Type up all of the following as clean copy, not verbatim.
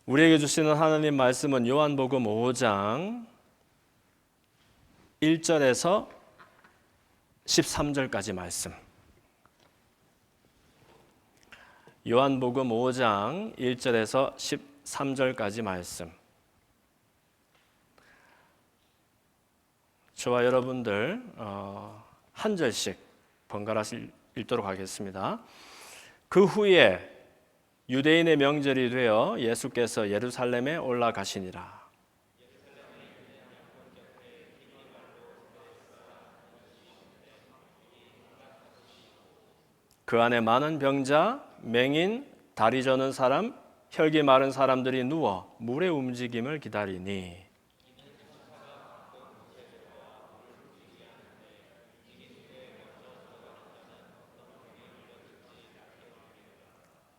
우리에게 주시는 하나님 말씀은 요한복음 5장 1절에서 13절까지 말씀. 요한복음 5장 1절에서 13절까지 말씀. 저와 여러분들 한 절씩 번갈아서 읽도록 하겠습니다. 그 후에 유대인의 명절이 되어 예수께서 예루살렘에 올라가시니라. 그 안에 많은 병자, 맹인, 다리 저는 사람, 혈기 마른 사람들이 누워 물의 움직임을 기다리니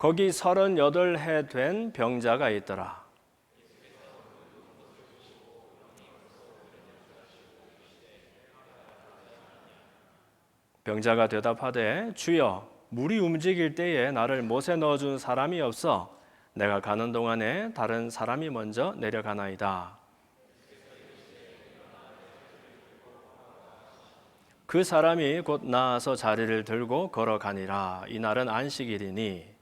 거기 38해 된 병자가 있더라. 병자가 대답하되 주여 물이 움직일 때에 나를 못에 넣어준 사람이 없어 내가 가는 동안에 다른 사람이 먼저 내려가나이다. 그 사람이 곧 나아서 자리를 들고 걸어가니라. 이날은 안식일이니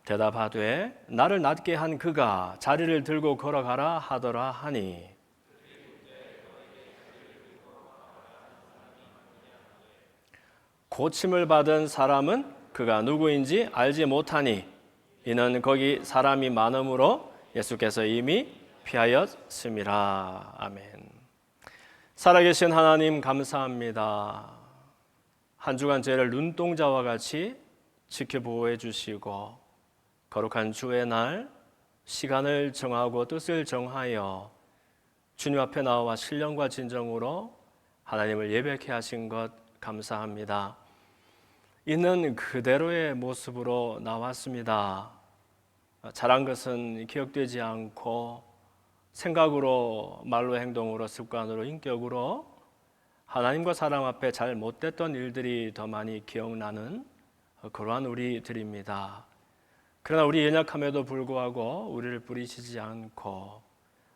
대답하되 나를 낫게 한 그가 자리를 들고 걸어가라 하더라 하니 고침을 받은 사람은 그가 누구인지 알지 못하니 이는 거기 사람이 많음으로 예수께서 이미 피하였음이라. 아멘. 살아계신 하나님 감사합니다. 한 주간 저희를 눈동자와 같이 지켜보호해 주시고 거룩한 주의 날 시간을 정하고 뜻을 정하여 주님 앞에 나와 신령과 진정으로 하나님을 예배케 하신 것 감사합니다. 있는 그대로의 모습으로 나왔습니다. 잘한 것은 기억되지 않고 생각으로, 말로, 행동으로, 습관으로, 인격으로 하나님과 사람 앞에 잘 못됐던 일들이 더 많이 기억나는 그러한 우리들입니다. 그러나 우리 연약함에도 불구하고 우리를 뿌리치지 않고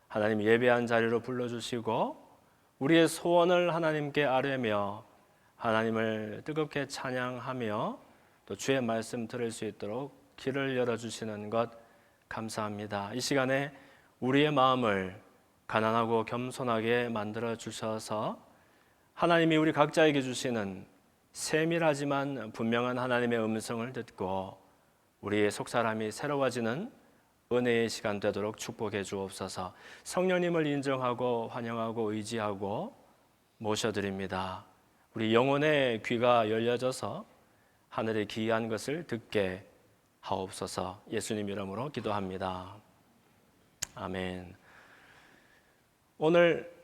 하나님 예배한 자리로 불러주시고 우리의 소원을 하나님께 아뢰며 하나님을 뜨겁게 찬양하며 또 주의 말씀 들을 수 있도록 길을 열어주시는 것 감사합니다. 이 시간에 우리의 마음을 가난하고 겸손하게 만들어 주셔서 하나님이 우리 각자에게 주시는 세밀하지만 분명한 하나님의 음성을 듣고 우리의 속사람이 새로워지는 은혜의 시간 되도록 축복해 주옵소서. 성령님을 인정하고 환영하고 의지하고 모셔드립니다. 우리 영혼의 귀가 열려져서 하늘의 기이한 것을 듣게 하옵소서. 예수님 이름으로 기도합니다. 아멘. 오늘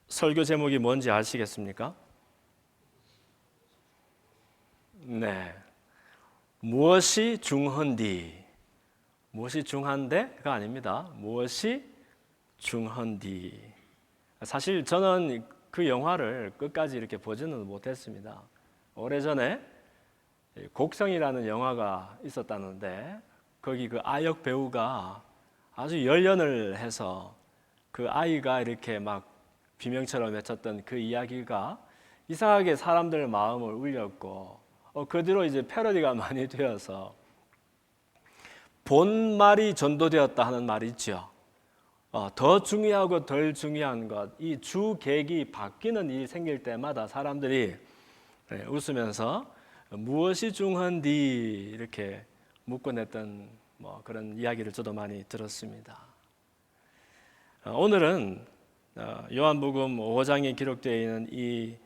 설교 제목이 뭔지 아시겠습니까? 네. 무엇이 중헌디? 무엇이 중한데가 아닙니다. 무엇이 중헌디? 사실 저는 그 영화를 끝까지 이렇게 보지는 못했습니다. 오래전에 곡성이라는 영화가 있었다는데 거기 그 아역 배우가 아주 열연을 해서 그 아이가 이렇게 막 비명처럼 외쳤던 그 이야기가 이상하게 사람들 마음을 울렸고 그 뒤로 이제 패러디가 많이 되어서 본 말이 전도되었다 하는 말이 있죠. 더 중요하고 덜 중요한 것, 이 주객이 바뀌는 일이 생길 때마다 사람들이 웃으면서 무엇이 중헌디 이렇게 묻곤 했던 그런 이야기를 저도 많이 들었습니다. 오늘은 요한복음 5장에 기록되어 있는 이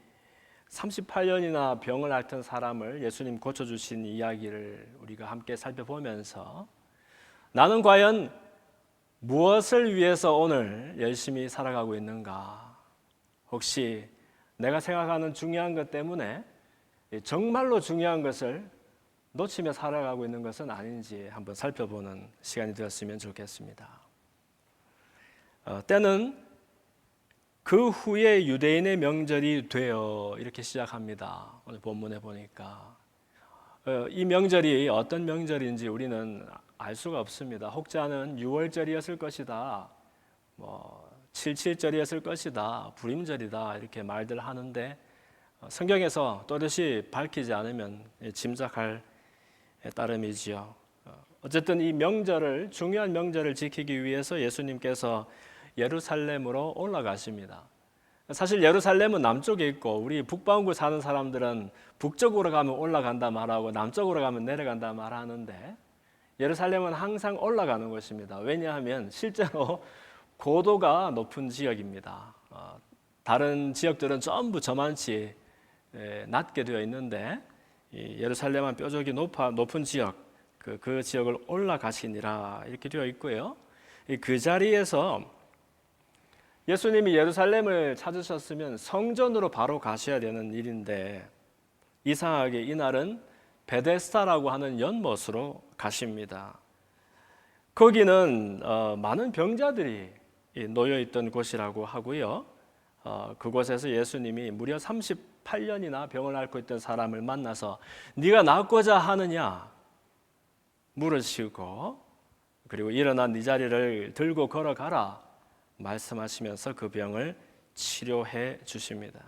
38년이나 병을 앓던 사람을 예수님 고쳐주신 이야기를 우리가 함께 살펴보면서 나는 과연 무엇을 위해서 오늘 열심히 살아가고 있는가? 혹시 내가 생각하는 중요한 것 때문에 정말로 중요한 것을 놓치며 살아가고 있는 것은 아닌지 한번 살펴보는 시간이 되었으면 좋겠습니다. 때는 그 후에 유대인의 명절이 되어 이렇게 시작합니다. 오늘 본문에 보니까 이 명절이 어떤 명절인지 우리는 알 수가 없습니다. 혹자는 6월절이었을 것이다, 77절이었을 것이다, 불임절이다 이렇게 말들 하는데 성경에서 또렷이 밝히지 않으면 짐작할 따름이지요. 어쨌든 이 명절을, 중요한 명절을 지키기 위해서 예수님께서 예루살렘으로 올라가십니다. 사실 예루살렘은 남쪽에 있고 우리 북반구 사는 사람들은 북쪽으로 가면 올라간다 말하고 남쪽으로 가면 내려간다 말하는데 예루살렘은 항상 올라가는 곳입니다. 왜냐하면 실제로 고도가 높은 지역입니다. 다른 지역들은 전부 저만치 낮게 되어 있는데 예루살렘은 뾰족이 높은 지역, 그 지역을 올라가시니라 이렇게 되어 있고요. 그 자리에서 예수님이 예루살렘을 찾으셨으면 성전으로 바로 가셔야 되는 일인데 이상하게 이날은 베데스다라고 하는 연못으로 가십니다. 거기는 많은 병자들이 놓여 있던 곳이라고 하고요. 그곳에서 예수님이 무려 38년이나 병을 앓고 있던 사람을 만나서 네가 낫고자 하느냐 물으시고 그리고 일어나 네 자리를 들고 걸어가라 말씀하시면서 그 병을 치료해 주십니다.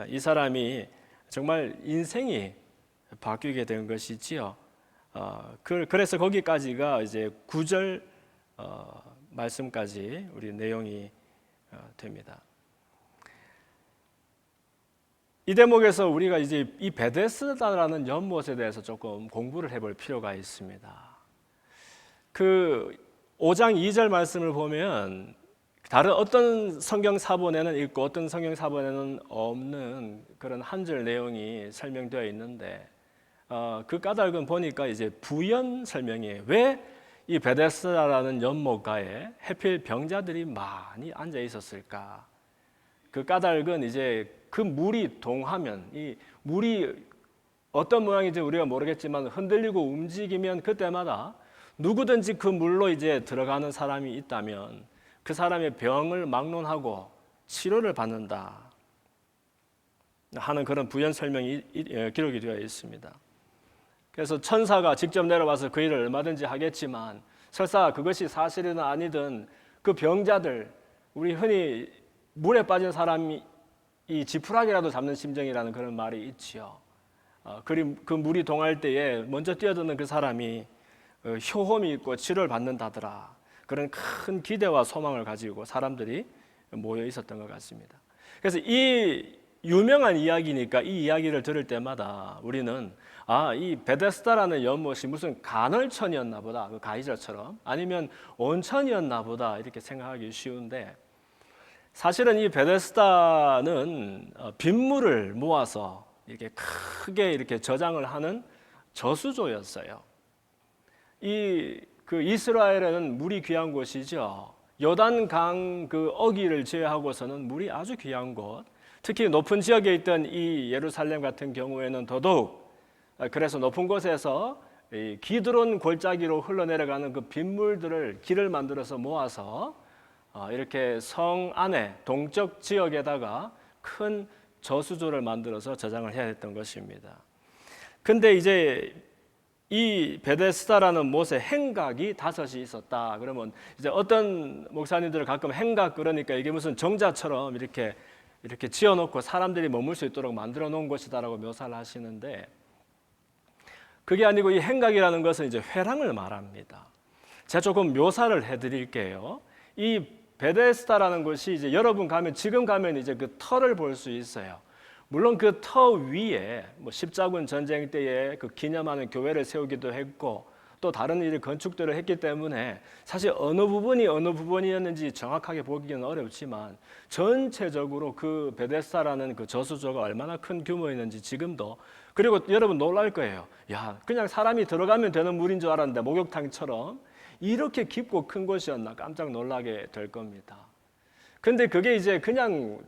이 사람이 정말 인생이 바뀌게 된 것이지요. 그래서 거기까지가 이제 9절 말씀까지 우리 내용이 됩니다. 이 대목에서 우리가 이제 이 베데스다라는 연못에 대해서 조금 공부를 해볼 필요가 있습니다. 그 5장 2절 말씀을 보면 다른 어떤 성경 사본에는 있고 어떤 성경 사본에는 없는 그런 한 절 내용이 설명되어 있는데 그 까닭은 보니까 이제 부연 설명이에요. 왜 이 베데스다라는 연못가에 하필 병자들이 많이 앉아 있었을까? 그 까닭은 이제 그 물이 동하면 이 물이 어떤 모양인지 우리가 모르겠지만 흔들리고 움직이면 그때마다 누구든지 그 물로 이제 들어가는 사람이 있다면 그 사람의 병을 막론하고 치료를 받는다 하는 그런 부연 설명이 기록이 되어 있습니다. 그래서 천사가 직접 내려와서 그 일을 얼마든지 하겠지만 설사 그것이 사실이든 아니든 그 병자들, 우리 흔히 물에 빠진 사람이 이 지푸라기라도 잡는 심정이라는 그런 말이 있지요. 그 물이 동할 때에 먼저 뛰어드는 그 사람이 효험이 있고 치료를 받는다더라. 그런 큰 기대와 소망을 가지고 사람들이 모여 있었던 것 같습니다. 그래서 이 유명한 이야기니까 이 이야기를 들을 때마다 우리는 이 베데스다라는 연못이 무슨 간헐천이었나 보다, 그 가이절처럼 아니면 온천이었나 보다 이렇게 생각하기 쉬운데 사실은 이 베데스다는 빗물을 모아서 이렇게 크게 이렇게 저장을 하는 저수조였어요. 그 이스라엘에는 물이 귀한 곳이죠. 요단강 그 어기를 제외하고서는 물이 아주 귀한 곳. 특히 높은 지역에 있던 이 예루살렘 같은 경우에는 더더욱 그래서 높은 곳에서 기드론 골짜기로 흘러내려가는 그 빗물들을 길을 만들어서 모아서 이렇게 성 안에 동쪽 지역에다가 큰 저수조를 만들어서 저장을 해야 했던 것입니다. 근데 이제 이 베데스다라는 못에 행각이 5이 있었다. 그러면 이제 어떤 목사님들은 가끔 행각 그러니까 이게 무슨 정자처럼 이렇게 지어놓고 사람들이 머물 수 있도록 만들어 놓은 곳이다라고 묘사를 하시는데 그게 아니고 이 행각이라는 것은 이제 회랑을 말합니다. 제가 조금 묘사를 해드릴게요. 이 베데스다라는 곳이 이제 여러분 지금 가면 이제 그 터를 볼 수 있어요. 물론 그 터 위에 십자군 전쟁 때에 그 기념하는 교회를 세우기도 했고 또 다른 일을 건축들을 했기 때문에 사실 어느 부분이었는지 정확하게 보기는 어렵지만 전체적으로 그 베데스다라는 그 저수조가 얼마나 큰 규모였는지 지금도 그리고 여러분 놀랄 거예요. 그냥 사람이 들어가면 되는 물인 줄 알았는데 목욕탕처럼 이렇게 깊고 큰 곳이었나 깜짝 놀라게 될 겁니다. 근데 그게 이제 그냥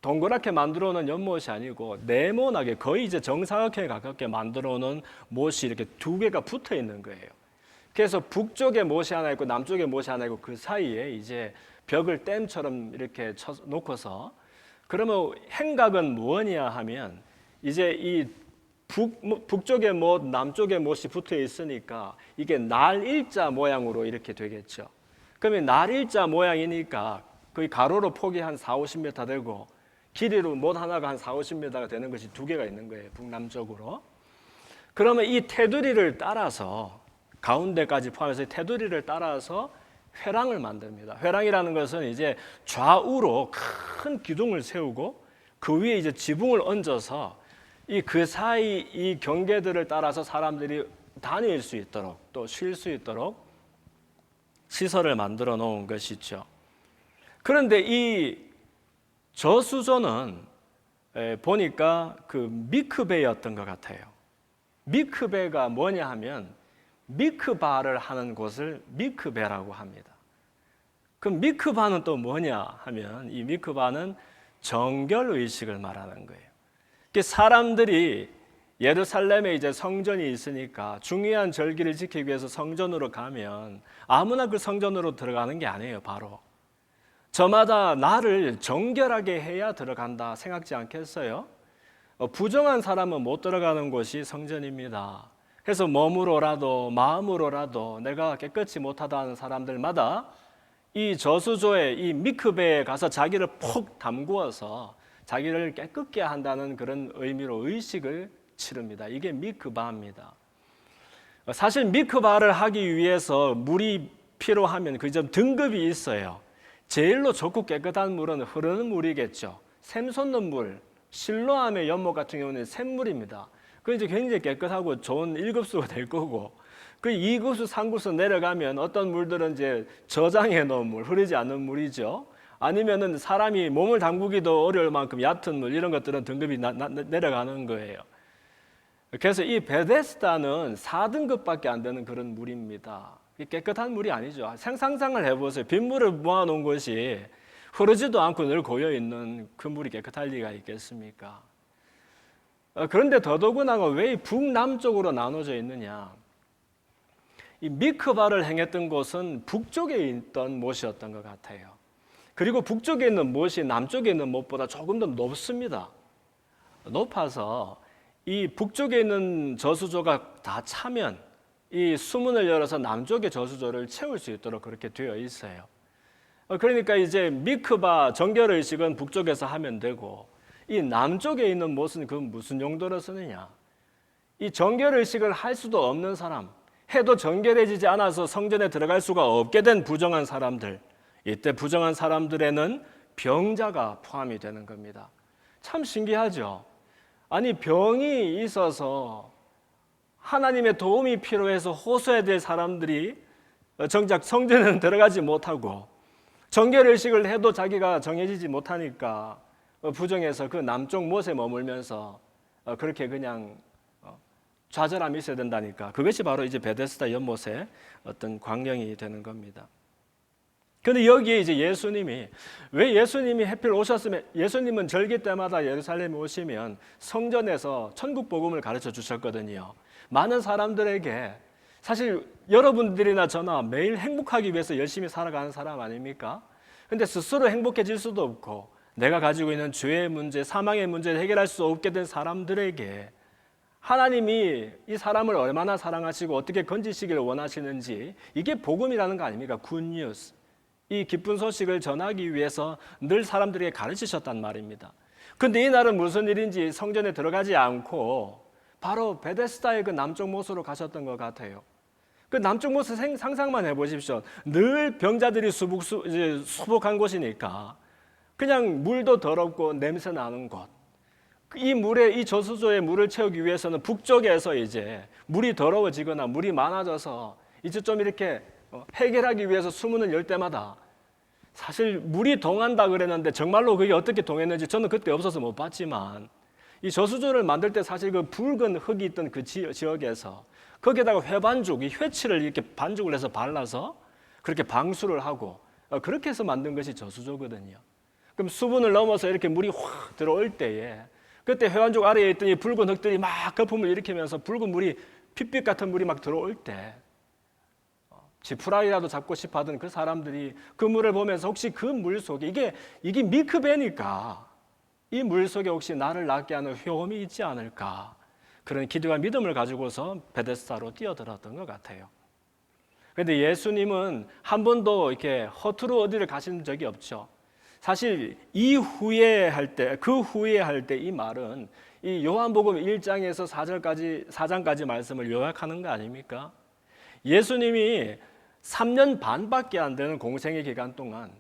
동그랗게 만들어 놓은 연못이 아니고 네모나게 거의 이제 정사각형에 가깝게 만들어 놓은 못이 이렇게 2개가 붙어 있는 거예요. 그래서 북쪽에 못이 하나 있고 남쪽에 못이 하나 있고 그 사이에 이제 벽을 댐처럼 이렇게 쳐 놓고서, 그러면 행각은 뭐냐 하면 이제 이 북쪽에 못, 남쪽에 못이 붙어 있으니까 이게 날일자 모양으로 이렇게 되겠죠. 그러면 날일자 모양이니까 거의 가로로 폭이 한 4, 50m 되고 길이로 못 하나가 한 4, 50m가 되는 것이 두 개가 있는 거예요, 북남쪽으로. 그러면 이 테두리를 따라서 가운데까지 포함해서 테두리를 따라서 회랑을 만듭니다. 회랑이라는 것은 이제 좌우로 큰 기둥을 세우고 그 위에 이제 지붕을 얹어서 그 사이 이 경계들을 따라서 사람들이 다닐 수 있도록 또 쉴 수 있도록 시설을 만들어 놓은 것이죠. 그런데 이 저수조는 보니까 그 미크베였던 것 같아요. 미크베가 뭐냐 하면 미크바를 하는 곳을 미크베라고 합니다. 그럼 미크바는 또 뭐냐 하면 이 미크바는 정결의식을 말하는 거예요. 사람들이 예루살렘에 이제 성전이 있으니까 중요한 절기를 지키기 위해서 성전으로 가면 아무나 그 성전으로 들어가는 게 아니에요. 바로 저마다 나를 정결하게 해야 들어간다 생각지 않겠어요? 부정한 사람은 못 들어가는 곳이 성전입니다. 그래서 몸으로라도 마음으로라도 내가 깨끗이 못하다 하는 사람들마다 이 저수조에 이 미크베에 가서 자기를 푹 담그어서 자기를 깨끗게 한다는 그런 의미로 의식을 치릅니다. 이게 미크바입니다. 사실 미크바를 하기 위해서 물이 필요하면 그 점 등급이 있어요. 제일로 좋고 깨끗한 물은 흐르는 물이겠죠. 샘 솟는 물, 실로암의 연못 같은 경우는 샘물입니다. 그 이제 굉장히 깨끗하고 좋은 1급수가 될 거고, 그 2급수, 3급수 내려가면 어떤 물들은 이제 저장해 놓은 물, 흐르지 않는 물이죠. 아니면은 사람이 몸을 담그기도 어려울 만큼 얕은 물, 이런 것들은 등급이 내려가는 거예요. 그래서 이 베데스다는 4등급밖에 안 되는 그런 물입니다. 깨끗한 물이 아니죠. 상상을 해보세요. 빗물을 모아놓은 것이 흐르지도 않고 늘 고여있는 그 물이 깨끗할 리가 있겠습니까? 그런데 더더구나 왜 북남쪽으로 나눠져 있느냐? 이 미크바를 행했던 곳은 북쪽에 있던 못이었던 것 같아요. 그리고 북쪽에 있는 못이 남쪽에 있는 못보다 조금 더 높습니다. 높아서 이 북쪽에 있는 저수조가 다 차면 이 수문을 열어서 남쪽의 저수조를 채울 수 있도록 그렇게 되어 있어요. 그러니까 이제 미크바 정결의식은 북쪽에서 하면 되고, 이 남쪽에 있는 못은 그 무슨 용도로 쓰느냐? 이 정결의식을 할 수도 없는 사람, 해도 정결해지지 않아서 성전에 들어갈 수가 없게 된 부정한 사람들, 이때 부정한 사람들에는 병자가 포함이 되는 겁니다. 참 신기하죠? 아니, 병이 있어서 하나님의 도움이 필요해서 호소해야 될 사람들이 정작 성전에는 들어가지 못하고 정결의식을 해도 자기가 정해지지 못하니까 부정해서 그 남쪽 못에 머물면서 그렇게 그냥 좌절함이 있어야 된다니까. 그것이 바로 이제 베데스다 연못의 어떤 광경이 되는 겁니다. 그런데 여기에 이제 예수님이, 왜 예수님이 하필 오셨으면, 예수님은 절기 때마다 예루살렘에 오시면 성전에서 천국 복음을 가르쳐 주셨거든요. 많은 사람들에게, 사실 여러분들이나 저나 매일 행복하기 위해서 열심히 살아가는 사람 아닙니까? 근데 스스로 행복해질 수도 없고 내가 가지고 있는 죄의 문제, 사망의 문제를 해결할 수 없게 된 사람들에게 하나님이 이 사람을 얼마나 사랑하시고 어떻게 건지시기를 원하시는지, 이게 복음이라는 거 아닙니까? 굿뉴스. 이 기쁜 소식을 전하기 위해서 늘 사람들에게 가르치셨단 말입니다. 그런데 이날은 무슨 일인지 성전에 들어가지 않고 바로 베데스다의 그 남쪽 못으로 가셨던 것 같아요. 그 남쪽 못을 상상만 해보십시오. 늘 병자들이 수복한 곳이니까 그냥 물도 더럽고 냄새 나는 곳. 이 물에, 이 저수조에 물을 채우기 위해서는 북쪽에서 이제 물이 더러워지거나 물이 많아져서 이제 좀 이렇게 해결하기 위해서 수문을 열 때마다, 사실 물이 동한다 그랬는데 정말로 그게 어떻게 동했는지 저는 그때 없어서 못 봤지만, 이 저수조를 만들 때 사실 그 붉은 흙이 있던 그 지역에서 거기에다가 회반죽, 이 회치를 이렇게 반죽을 해서 발라서 그렇게 방수를 하고 그렇게 해서 만든 것이 저수조거든요. 그럼 수분을 넘어서 이렇게 물이 확 들어올 때에 그때 회반죽 아래에 있던 이 붉은 흙들이 막 거품을 일으키면서 붉은 물이, 핏빛 같은 물이 막 들어올 때 지푸라기라도 잡고 싶어 하던 그 사람들이 그 물을 보면서 혹시 그 물 속에 이게 밀크배니까 이 물 속에 혹시 나를 낫게 하는 효험이 있지 않을까, 그런 기도와 믿음을 가지고서 베데스다로 뛰어들었던 것 같아요. 그런데 예수님은 한 번도 이렇게 허투루 어디를 가신 적이 없죠. 사실 그 후에 할 때 이 말은 이 요한복음 1장에서 4장까지 말씀을 요약하는 거 아닙니까? 예수님이 3년 반밖에 안 되는 공생의 기간 동안,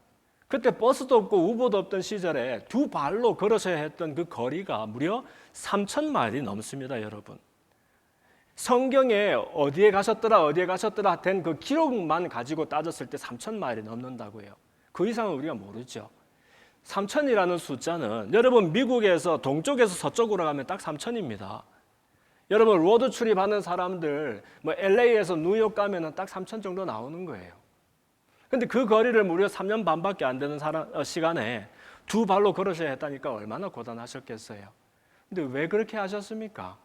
그때 버스도 없고 우버도 없던 시절에 두 발로 걸으셔야 했던 그 거리가 무려 3,000마일이 넘습니다, 여러분. 성경에 어디에 가셨더라 된 그 기록만 가지고 따졌을 때 3,000마일이 넘는다고요. 그 이상은 우리가 모르죠. 3,000이라는 숫자는 여러분 미국에서 동쪽에서 서쪽으로 가면 딱 3,000입니다. 여러분 로드 출입하는 사람들 LA에서 뉴욕 가면은 딱 3,000 정도 나오는 거예요. 근데 그 거리를 무려 3년 반밖에 안 되는 시간에 두 발로 걸으셔야 했다니까 얼마나 고단하셨겠어요. 근데 왜 그렇게 하셨습니까?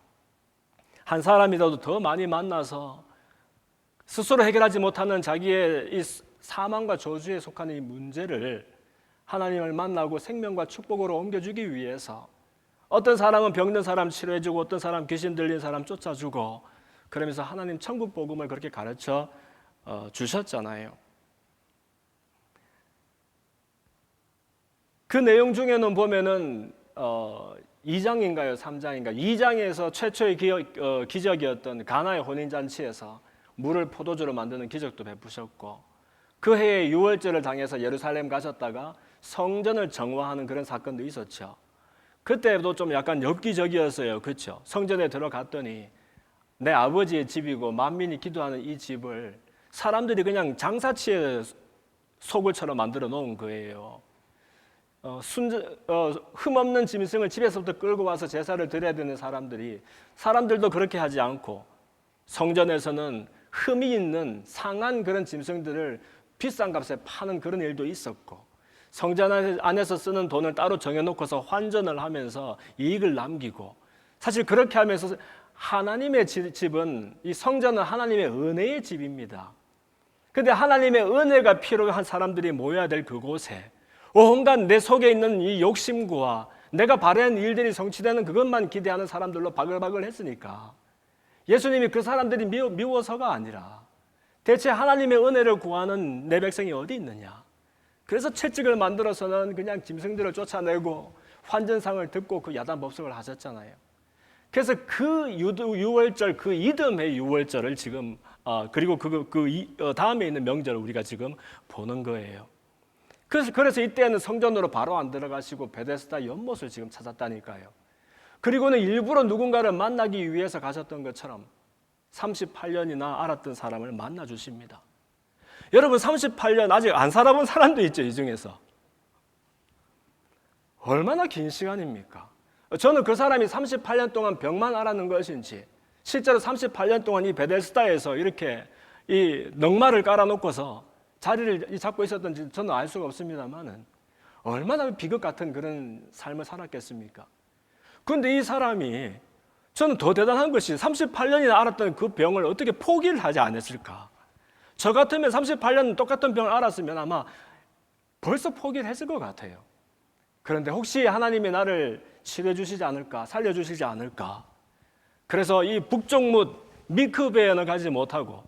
한 사람이라도 더 많이 만나서 스스로 해결하지 못하는 자기의 이 사망과 저주에 속한 이 문제를 하나님을 만나고 생명과 축복으로 옮겨주기 위해서, 어떤 사람은 병든 사람 치료해주고 어떤 사람 귀신 들린 사람 쫓아주고, 그러면서 하나님 천국 복음을 그렇게 가르쳐 주셨잖아요. 그 내용 중에는 보면은 2장인가요? 3장인가? 2장에서 최초의 기적이었던 가나의 혼인잔치에서 물을 포도주로 만드는 기적도 베푸셨고, 그 해에 유월절을 당해서 예루살렘 가셨다가 성전을 정화하는 그런 사건도 있었죠. 그때도 좀 약간 엽기적이었어요. 그렇죠? 성전에 들어갔더니 내 아버지의 집이고 만민이 기도하는 이 집을 사람들이 그냥 장사치의 소굴처럼 만들어 놓은 거예요. 흠없는 짐승을 집에서부터 끌고 와서 제사를 드려야 되는 사람들도 그렇게 하지 않고, 성전에서는 흠이 있는 상한 그런 짐승들을 비싼 값에 파는 그런 일도 있었고, 성전 안에서 쓰는 돈을 따로 정해놓고서 환전을 하면서 이익을 남기고, 사실 그렇게 하면서 하나님의 집은, 이 성전은 하나님의 은혜의 집입니다. 그런데 하나님의 은혜가 필요한 사람들이 모여야 될 그곳에 온갖 내 속에 있는 이 욕심과 내가 바라는 일들이 성취되는 그것만 기대하는 사람들로 바글바글 했으니까 예수님이 그 사람들이 미워서가 아니라 대체 하나님의 은혜를 구하는 내 백성이 어디 있느냐, 그래서 채찍을 만들어서는 그냥 짐승들을 쫓아내고 환전상을 듣고 그 야단법석을 하셨잖아요. 그래서 그 유월절, 그 이듬해 유월절을 지금 그리고 그 다음에 있는 명절을 우리가 지금 보는 거예요. 그래서 이때는 성전으로 바로 안 들어가시고 베데스다 연못을 지금 찾았다니까요. 그리고는 일부러 누군가를 만나기 위해서 가셨던 것처럼 38년이나 알았던 사람을 만나 주십니다. 여러분 38년 아직 안 살아본 사람도 있죠, 이 중에서. 얼마나 긴 시간입니까? 저는 그 사람이 38년 동안 병만 앓았는 것인지, 실제로 38년 동안 이 베데스다에서 이렇게 이 넉마를 깔아놓고서 자리를 잡고 있었던지 저는 알 수가 없습니다만은 얼마나 비극 같은 그런 삶을 살았겠습니까? 그런데 이 사람이, 저는 더 대단한 것이 38년이나 앓았던 그 병을 어떻게 포기를 하지 않았을까? 저 같으면 38년 똑같은 병을 앓았으면 아마 벌써 포기를 했을 것 같아요. 그런데 혹시 하나님이 나를 치료해 주시지 않을까, 살려 주시지 않을까? 그래서 이 북쪽 밀크배에는 가지 못하고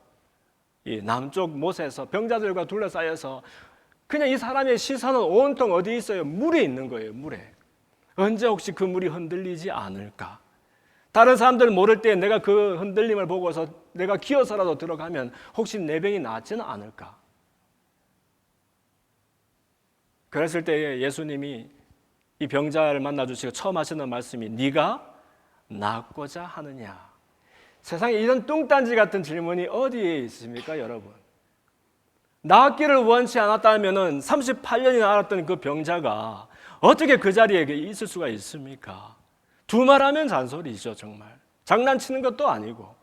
이 남쪽 못에서 병자들과 둘러싸여서 그냥 이 사람의 시선은 온통 어디 있어요? 물에 있는 거예요, 물에. 언제 혹시 그 물이 흔들리지 않을까? 다른 사람들 모를 때 내가 그 흔들림을 보고서 내가 기어서라도 들어가면 혹시 내 병이 낫지는 않을까? 그랬을 때 예수님이 이 병자를 만나주시고 처음 하시는 말씀이 네가 낫고자 하느냐? 세상에 이런 뚱딴지 같은 질문이 어디에 있습니까, 여러분? 낫기를 원치 않았다면 38년이나 앓았던 그 병자가 어떻게 그 자리에 있을 수가 있습니까? 두말하면 잔소리죠, 정말. 장난치는 것도 아니고.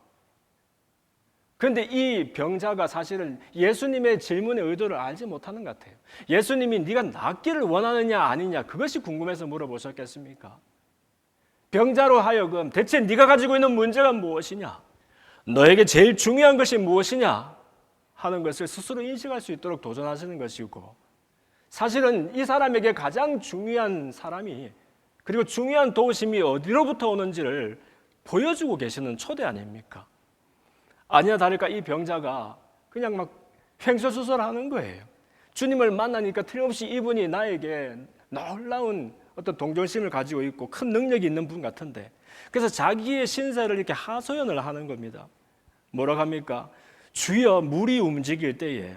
그런데 이 병자가 사실은 예수님의 질문의 의도를 알지 못하는 것 같아요. 예수님이 네가 낫기를 원하느냐 아니냐, 그것이 궁금해서 물어보셨겠습니까? 병자로 하여금 대체 네가 가지고 있는 문제가 무엇이냐? 너에게 제일 중요한 것이 무엇이냐? 하는 것을 스스로 인식할 수 있도록 도전하시는 것이고, 사실은 이 사람에게 가장 중요한 사람이, 그리고 중요한 도우심이 어디로부터 오는지를 보여주고 계시는 초대 아닙니까? 아니나 다를까 이 병자가 그냥 막 횡설수설하는 거예요. 주님을 만나니까 틀림없이 이분이 나에게 놀라운 어떤 동정심을 가지고 있고 큰 능력이 있는 분 같은데, 그래서 자기의 신세를 이렇게 하소연을 하는 겁니다. 뭐라고 합니까? 주여, 물이 움직일 때에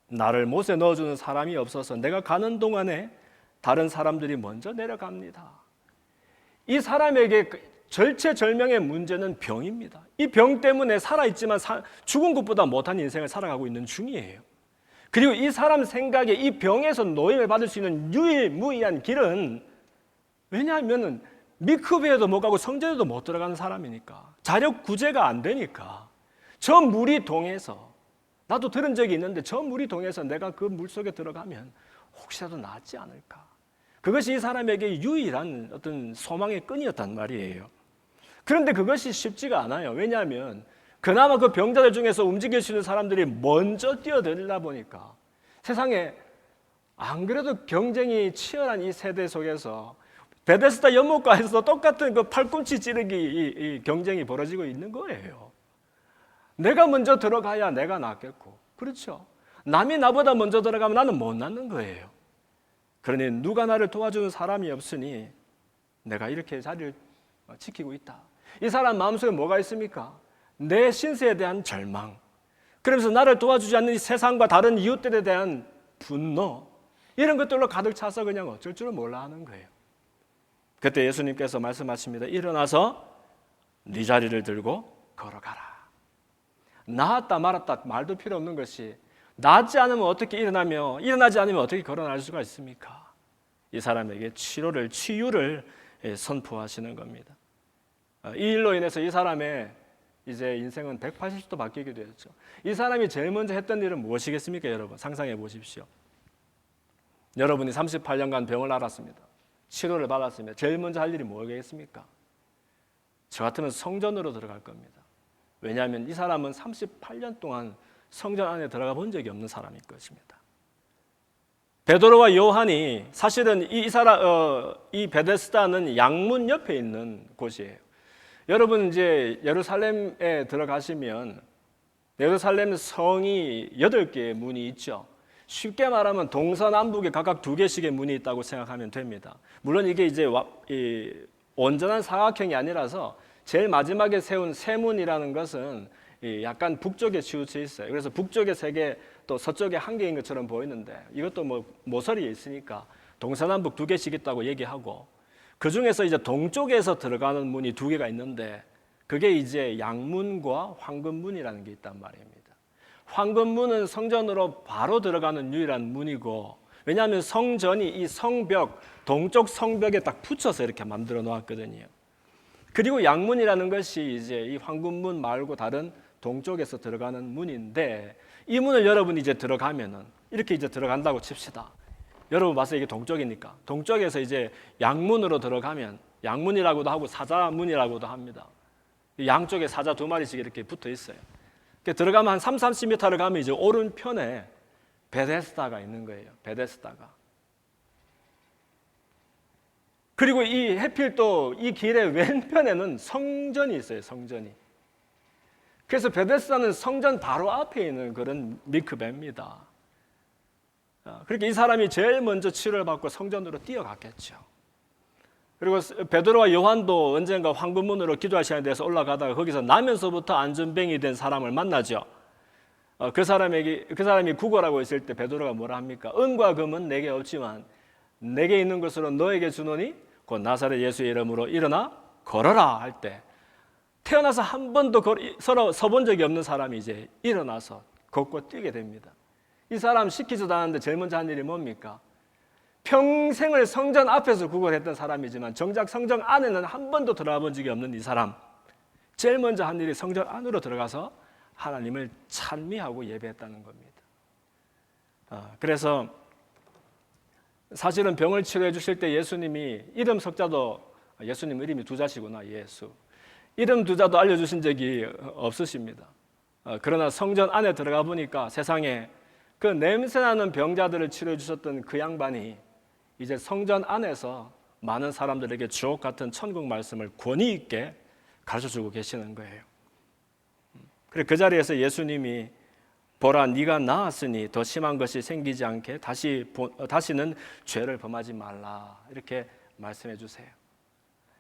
나를 못에 넣어주는 사람이 없어서 내가 가는 동안에 다른 사람들이 먼저 내려갑니다. 이 사람에게 절체절명의 문제는 병입니다. 이 병 때문에 살아있지만 죽은 것보다 못한 인생을 살아가고 있는 중이에요. 그리고 이 사람 생각에 이 병에서 노임을 받을 수 있는 유일무이한 길은, 왜냐하면 미크베에도 못 가고 성전에도 못 들어가는 사람이니까, 자력 구제가 안 되니까 저 물이 동해서, 나도 들은 적이 있는데 저 물이 동해서 내가 그 물속에 들어가면 혹시라도 낫지 않을까. 그것이 이 사람에게 유일한 어떤 소망의 끈이었단 말이에요. 그런데 그것이 쉽지가 않아요. 왜냐하면 그나마 그 병자들 중에서 움직일 수 있는 사람들이 먼저 뛰어들다 보니까, 세상에 안 그래도 경쟁이 치열한 이 세대 속에서 베데스다 연못가에서 똑같은 그 팔꿈치 찌르기 이 경쟁이 벌어지고 있는 거예요. 내가 먼저 들어가야 내가 낫겠고, 그렇죠? 남이 나보다 먼저 들어가면 나는 못 낫는 거예요. 그러니 누가 나를 도와주는 사람이 없으니 내가 이렇게 자리를 지키고 있다. 이 사람 마음속에 뭐가 있습니까? 내 신세에 대한 절망, 그러면서 나를 도와주지 않는 이 세상과 다른 이웃들에 대한 분노, 이런 것들로 가득 차서 그냥 어쩔 줄을 몰라 하는 거예요. 그때 예수님께서 말씀하십니다. 일어나서 네 자리를 들고 걸어가라. 나았다 말았다 말도 필요 없는 것이, 낫지 않으면 어떻게 일어나며 일어나지 않으면 어떻게 걸어날 수가 있습니까? 이 사람에게 치유를 선포하시는 겁니다. 이 일로 인해서 이 사람의 이제 인생은 180도 바뀌게 되었죠. 이 사람이 제일 먼저 했던 일은 무엇이겠습니까, 여러분? 상상해 보십시오. 여러분이 38년간 병을 앓았습니다. 치료를 받았습니다. 제일 먼저 할 일이 뭐겠습니까? 저 같으면 성전으로 들어갈 겁니다. 왜냐하면 이 사람은 38년 동안 성전 안에 들어가 본 적이 없는 사람일 것입니다. 베드로와 요한이 사실은 이 베데스다는 양문 옆에 있는 곳이에요. 여러분 이제 예루살렘에 들어가시면 예루살렘 성이 8개의 문이 있죠. 쉽게 말하면 동서남북에 각각 2개씩의 문이 있다고 생각하면 됩니다. 물론 이게 이제 온전한 사각형이 아니라서 제일 마지막에 세운 세문이라는 것은 약간 북쪽에 치우쳐 있어요. 그래서 북쪽에 3개, 또 서쪽에 1개인 것처럼 보이는데, 이것도 뭐 모서리에 있으니까 동서남북 2개씩 있다고 얘기하고, 그 중에서 이제 동쪽에서 들어가는 문이 2개가 있는데, 그게 이제 양문과 황금문이라는 게 있단 말입니다. 황금문은 성전으로 바로 들어가는 유일한 문이고, 왜냐하면 성전이 이 성벽, 동쪽 성벽에 딱 붙여서 이렇게 만들어 놓았거든요. 그리고 양문이라는 것이 이제 이 황금문 말고 다른 동쪽에서 들어가는 문인데, 이 문을 여러분이 이제 들어가면은 이렇게 이제 들어간다고 칩시다. 여러분 봐서 이게 동쪽이니까 동쪽에서 이제 양문으로 들어가면, 양문이라고도 하고 사자문이라고도 합니다. 양쪽에 사자 2마리씩 이렇게 붙어 있어요. 들어가면 한 30-40m를 가면 이제 오른편에 베데스다가 있는 거예요. 베데스다가. 그리고 이 해필 또 이 길의 왼편에는 성전이 있어요. 성전이. 그래서 베데스다는 성전 바로 앞에 있는 그런 미크베입니다. 그렇게 이 사람이 제일 먼저 치료를 받고 성전으로 뛰어갔겠죠. 그리고 베드로와 요한도 언젠가 황금문으로 기도할 시간에 대해서 올라가다가 거기서 나면서부터 안전병이 된 사람을 만나죠. 그 사람이 구걸하고 있을 때 베드로가 뭐라 합니까? 은과 금은 내게 없지만 내게 있는 것으로 너에게 주노니 곧 나사렛 예수의 이름으로 일어나 걸어라 할 때, 태어나서 한 번도 서본 적이 없는 사람이 이제 일어나서 걷고 뛰게 됩니다. 이 사람 시키지도 않았는데 제일 먼저 한 일이 뭡니까? 평생을 성전 앞에서 구걸했던 사람이지만 정작 성전 안에는 한 번도 들어가 본 적이 없는 이 사람, 제일 먼저 한 일이 성전 안으로 들어가서 하나님을 찬미하고 예배했다는 겁니다. 그래서 사실은 병을 치료해 주실 때 예수님이 이름 석자도, 예수님 이름이 2자시구나, 예수, 이름 2자도 알려주신 적이 없으십니다. 그러나 성전 안에 들어가 보니까 세상에 그 냄새나는 병자들을 치료해 주셨던 그 양반이 이제 성전 안에서 많은 사람들에게 주옥 같은 천국 말씀을 권위 있게 가르쳐주고 계시는 거예요. 그래 그 자리에서 예수님이 보라 네가 나았으니 더 심한 것이 생기지 않게 다시는 죄를 범하지 말라 이렇게 말씀해 주세요.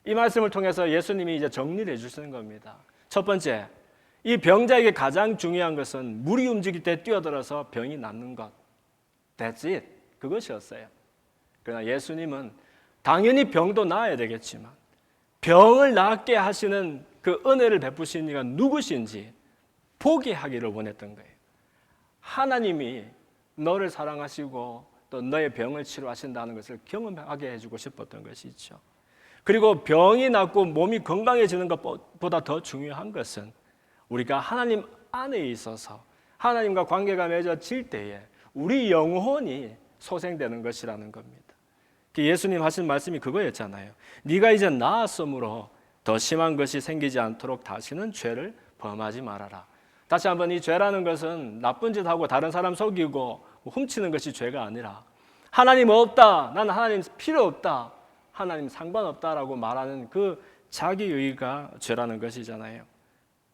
이 말씀을 통해서 예수님이 이제 정리를 해주시는 겁니다. 첫 번째, 이 병자에게 가장 중요한 것은 물이 움직일 때 뛰어들어서 병이 낫는 것. That's it. 그것이었어요. 그러나 예수님은 당연히 병도 나아야 되겠지만 병을 낫게 하시는 그 은혜를 베푸신 이가 누구신지 보게 하기를 원했던 거예요. 하나님이 너를 사랑하시고 또 너의 병을 치료하신다는 것을 경험하게 해주고 싶었던 것이죠. 그리고 병이 낫고 몸이 건강해지는 것보다 더 중요한 것은 우리가 하나님 안에 있어서 하나님과 관계가 맺어질 때에 우리 영혼이 소생되는 것이라는 겁니다. 예수님 하신 말씀이 그거였잖아요. 네가 이제 나았으므로 더 심한 것이 생기지 않도록 다시는 죄를 범하지 말아라. 다시 한번 이 죄라는 것은 나쁜 짓 하고 다른 사람 속이고 훔치는 것이 죄가 아니라 하나님 없다, 나는 하나님 필요 없다, 하나님 상관없다라고 말하는 그 자기의가 죄라는 것이잖아요.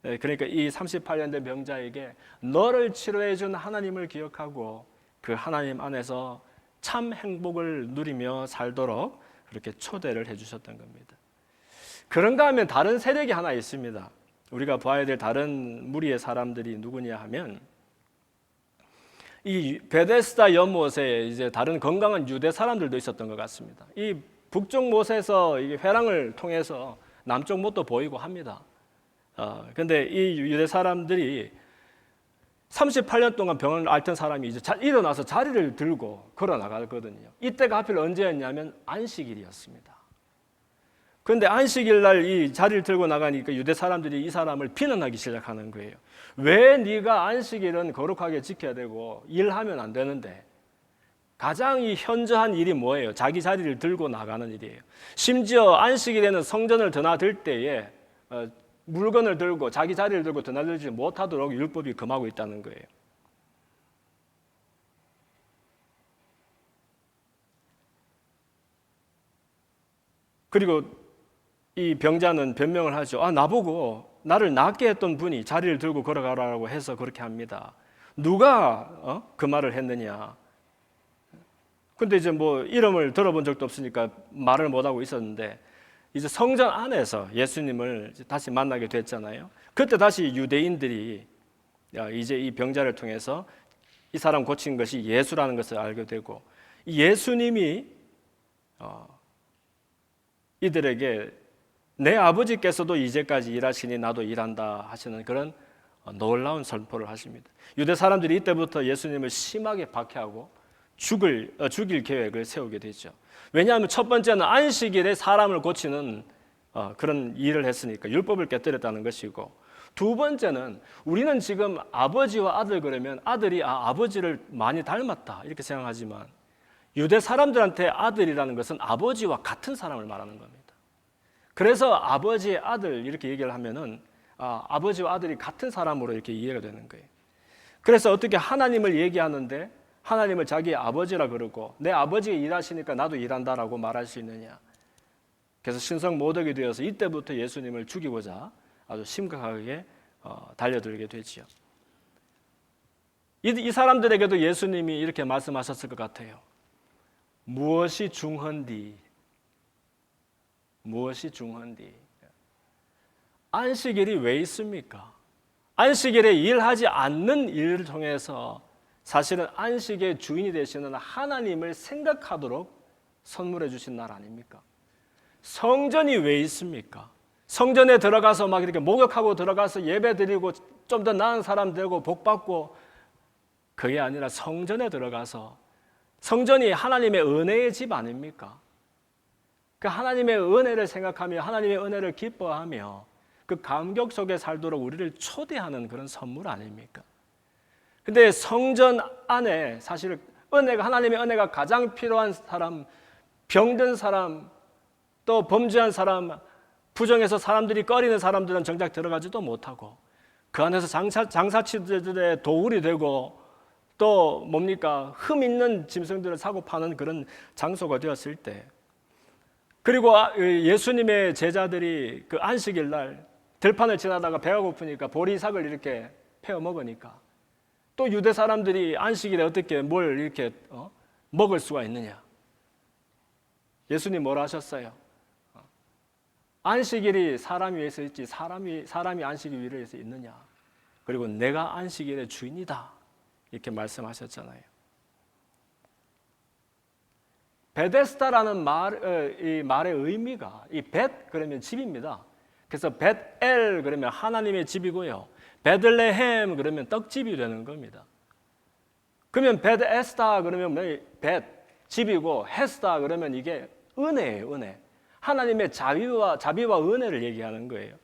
그러니까 이 38년 된 병자에게 너를 치료해 준 하나님을 기억하고 그 하나님 안에서 참 행복을 누리며 살도록 그렇게 초대를 해주셨던 겁니다. 그런가 하면 다른 세력이 하나 있습니다. 우리가 봐야 될 다른 무리의 사람들이 누구냐 하면 이 베데스다 연못에 이제 다른 건강한 유대 사람들도 있었던 것 같습니다. 이 북쪽 못에서 이 회랑을 통해서 남쪽 못도 보이고 합니다. 근데 이 유대 사람들이 38년 동안 병을 앓던 사람이 이제 일어나서 자리를 들고 걸어 나가거든요. 이때가 하필 언제였냐면 안식일이었습니다. 그런데 안식일 날 이 자리를 들고 나가니까 유대 사람들이 이 사람을 비난하기 시작하는 거예요. 왜 네가 안식일은 거룩하게 지켜야 되고 일하면 안 되는데 가장 이 현저한 일이 뭐예요? 자기 자리를 들고 나가는 일이에요. 심지어 안식일에는 성전을 드나들 때에 물건을 들고 자기 자리를 들고 드나들지 못하도록 율법이 금하고 있다는 거예요. 그리고 이 병자는 변명을 하죠. 나보고 나를 낫게 했던 분이 자리를 들고 걸어가라고 해서 그렇게 합니다. 누가 그 말을 했느냐? 근데 이제 뭐 이름을 들어본 적도 없으니까 말을 못하고 있었는데 이제 성전 안에서 예수님을 다시 만나게 됐잖아요. 그때 다시 유대인들이 이제 이 병자를 통해서 이 사람 고친 것이 예수라는 것을 알게 되고 예수님이 이들에게 내 아버지께서도 이제까지 일하시니 나도 일한다 하시는 그런 놀라운 선포를 하십니다. 유대 사람들이 이때부터 예수님을 심하게 박해하고 죽일 계획을 세우게 되죠. 왜냐하면 첫 번째는 안식일에 사람을 고치는 그런 일을 했으니까 율법을 깨뜨렸다는 것이고, 두 번째는 우리는 지금 아버지와 아들 그러면 아들이 아버지를 많이 닮았다 이렇게 생각하지만 유대 사람들한테 아들이라는 것은 아버지와 같은 사람을 말하는 겁니다. 그래서 아버지의 아들 이렇게 얘기를 하면은 아버지와 아들이 같은 사람으로 이렇게 이해가 되는 거예요. 그래서 어떻게 하나님을 얘기하는데 하나님을 자기의 아버지라 그러고 내 아버지가 일하시니까 나도 일한다라고 말할 수 있느냐. 그래서 신성 모독이 되어서 이때부터 예수님을 죽이고자 아주 심각하게 달려들게 되지요. 이 사람들에게도 예수님이 이렇게 말씀하셨을 것 같아요. 무엇이 중헌디? 무엇이 중헌디? 안식일이 왜 있습니까? 안식일에 일하지 않는 일을 통해서 사실은 안식의 주인이 되시는 하나님을 생각하도록 선물해 주신 날 아닙니까? 성전이 왜 있습니까? 성전에 들어가서 막 이렇게 목욕하고 들어가서 예배 드리고 좀 더 나은 사람 되고 복 받고, 그게 아니라 성전에 들어가서, 성전이 하나님의 은혜의 집 아닙니까? 그 하나님의 은혜를 생각하며 하나님의 은혜를 기뻐하며 그 감격 속에 살도록 우리를 초대하는 그런 선물 아닙니까? 근데 성전 안에 사실 하나님의 은혜가 가장 필요한 사람, 병든 사람, 또 범죄한 사람, 부정해서 사람들이 꺼리는 사람들은 정작 들어가지도 못하고, 그 안에서 장사치들의 도굴이 되고 또 뭡니까? 흠 있는 짐승들을 사고 파는 그런 장소가 되었을 때, 그리고 예수님의 제자들이 그 안식일 날 들판을 지나다가 배가 고프니까 보리삭을 이렇게 패어 먹으니까 또 유대 사람들이 안식일에 어떻게 뭘 이렇게 먹을 수가 있느냐? 예수님 뭐라 하셨어요? 안식일이 사람 위에서 있지 사람이 안식일 위에서 있느냐? 그리고 내가 안식일의 주인이다, 이렇게 말씀하셨잖아요. 베데스다라는 이 말의 의미가, 이 벳 그러면 집입니다. 그래서 벳엘 그러면 하나님의 집이고요, 베들레헴 그러면 떡집이 되는 겁니다. 그러면 베데스다 그러면 벳 집이고, 헤스다 그러면 이게 은혜예요, 은혜. 하나님의 자비와 은혜를 얘기하는 거예요.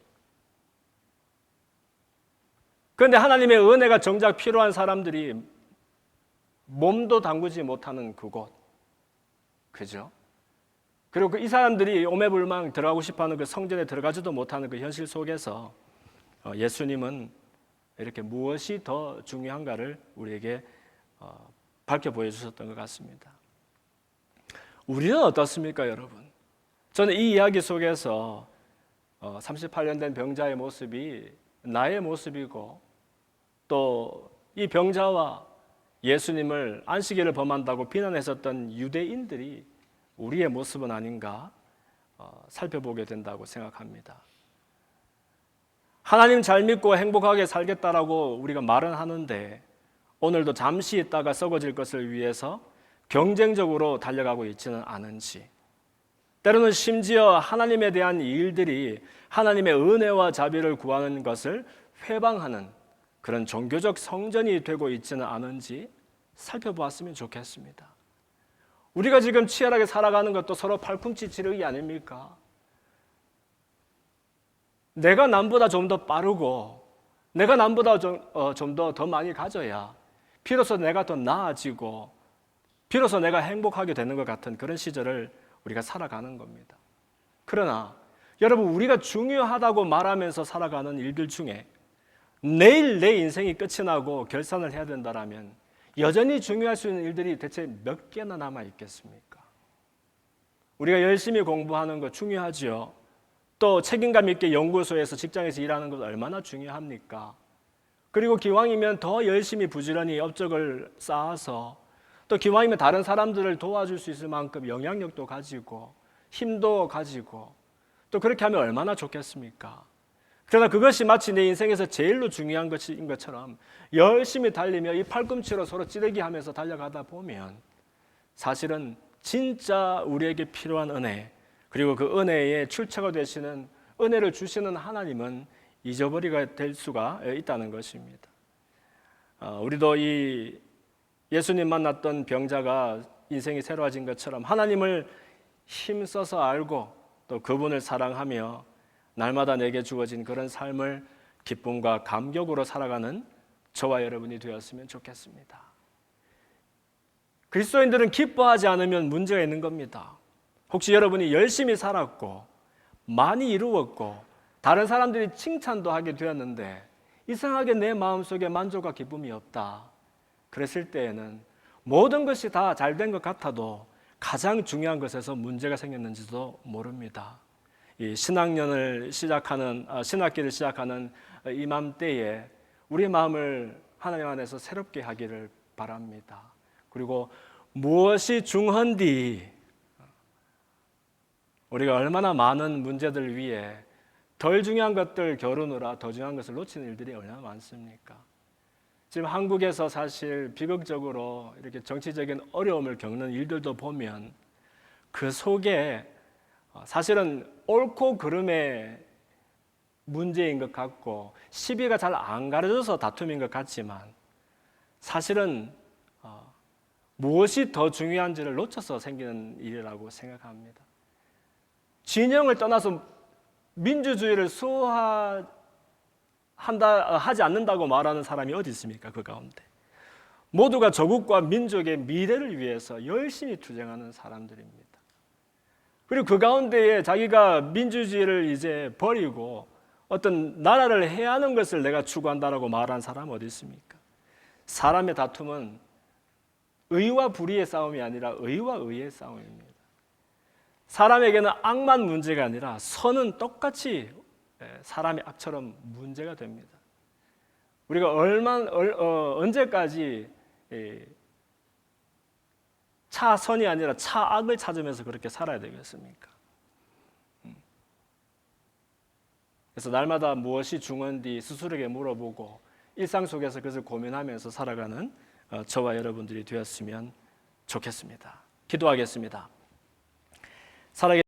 그런데 하나님의 은혜가 정작 필요한 사람들이 몸도 담그지 못하는 그곳, 그죠? 그리고 이 사람들이 오매불망 들어가고 싶어하는 그 성전에 들어가지도 못하는 그 현실 속에서 예수님은 이렇게 무엇이 더 중요한가를 우리에게 밝혀 보여주셨던 것 같습니다. 우리는 어떻습니까, 여러분? 저는 이 이야기 속에서 38년 된 병자의 모습이 나의 모습이고, 또 이 병자와 예수님을 안식일을 범한다고 비난했었던 유대인들이 우리의 모습은 아닌가 살펴보게 된다고 생각합니다. 하나님 잘 믿고 행복하게 살겠다라고 우리가 말은 하는데, 오늘도 잠시 있다가 썩어질 것을 위해서 경쟁적으로 달려가고 있지는 않은지, 때로는 심지어 하나님에 대한 일들이 하나님의 은혜와 자비를 구하는 것을 회방하는 그런 종교적 성전이 되고 있지는 않은지 살펴보았으면 좋겠습니다. 우리가 지금 치열하게 살아가는 것도 서로 팔꿈치 지르기 아닙니까? 내가 남보다 좀 더 빠르고, 내가 남보다 좀 더 많이 가져야 비로소 내가 더 나아지고, 비로소 내가 행복하게 되는 것 같은 그런 시절을 우리가 살아가는 겁니다. 그러나 여러분, 우리가 중요하다고 말하면서 살아가는 일들 중에 내일 내 인생이 끝이 나고 결산을 해야 된다라면 여전히 중요할 수 있는 일들이 대체 몇 개나 남아 있겠습니까? 우리가 열심히 공부하는 거 중요하죠. 또 책임감 있게 연구소에서 직장에서 일하는 것 얼마나 중요합니까? 그리고 기왕이면 더 열심히 부지런히 업적을 쌓아서, 또 기왕이면 다른 사람들을 도와줄 수 있을 만큼 영향력도 가지고 힘도 가지고, 또 그렇게 하면 얼마나 좋겠습니까? 그러나 그것이 마치 내 인생에서 제일로 중요한 것인 것처럼 열심히 달리며 이 팔꿈치로 서로 찌르기 하면서 달려가다 보면 사실은 진짜 우리에게 필요한 은혜, 그리고 그 은혜의 출처가 되시는, 은혜를 주시는 하나님은 잊어버리게 될 수가 있다는 것입니다. 우리도 이 예수님 만났던 병자가 인생이 새로워진 것처럼 하나님을 힘써서 알고 또 그분을 사랑하며 날마다 내게 주어진 그런 삶을 기쁨과 감격으로 살아가는 저와 여러분이 되었으면 좋겠습니다. 그리스도인들은 기뻐하지 않으면 문제가 있는 겁니다. 혹시 여러분이 열심히 살았고 많이 이루었고 다른 사람들이 칭찬도 하게 되었는데 이상하게 내 마음속에 만족과 기쁨이 없다, 그랬을 때에는 모든 것이 다 잘 된 것 같아도 가장 중요한 것에서 문제가 생겼는지도 모릅니다. 이 신학기를 시작하는 이맘때에 우리의 마음을 하나님 안에서 새롭게 하기를 바랍니다. 그리고 무엇이 중헌디, 우리가 얼마나 많은 문제들 위해 덜 중요한 것들 겨루느라 더 중요한 것을 놓치는 일들이 얼마나 많습니까? 지금 한국에서 사실 비극적으로 이렇게 정치적인 어려움을 겪는 일들도 보면 그 속에 사실은 옳고 그름의 문제인 것 같고 시비가 잘 안 가려져서 다툼인 것 같지만 사실은 무엇이 더 중요한지를 놓쳐서 생기는 일이라고 생각합니다. 진영을 떠나서 민주주의를 하지 않는다고 말하는 사람이 어디 있습니까? 그 가운데 모두가 조국과 민족의 미래를 위해서 열심히 투쟁하는 사람들입니다. 그리고 그 가운데에 자기가 민주주의를 이제 버리고 어떤 나라를 해하는 것을 내가 추구한다라고 말하는 사람 어디 있습니까? 사람의 다툼은 의와 불의의 싸움이 아니라 의와 의의 싸움입니다. 사람에게는 악만 문제가 아니라 선은 똑같이 사람의 악처럼 문제가 됩니다. 우리가 언제까지 차선이 아니라 차악을 찾으면서 그렇게 살아야 되겠습니까? 그래서 날마다 무엇이 중요한지 스스로에게 물어보고 일상 속에서 그것을 고민하면서 살아가는 저와 여러분들이 되었으면 좋겠습니다. 기도하겠습니다.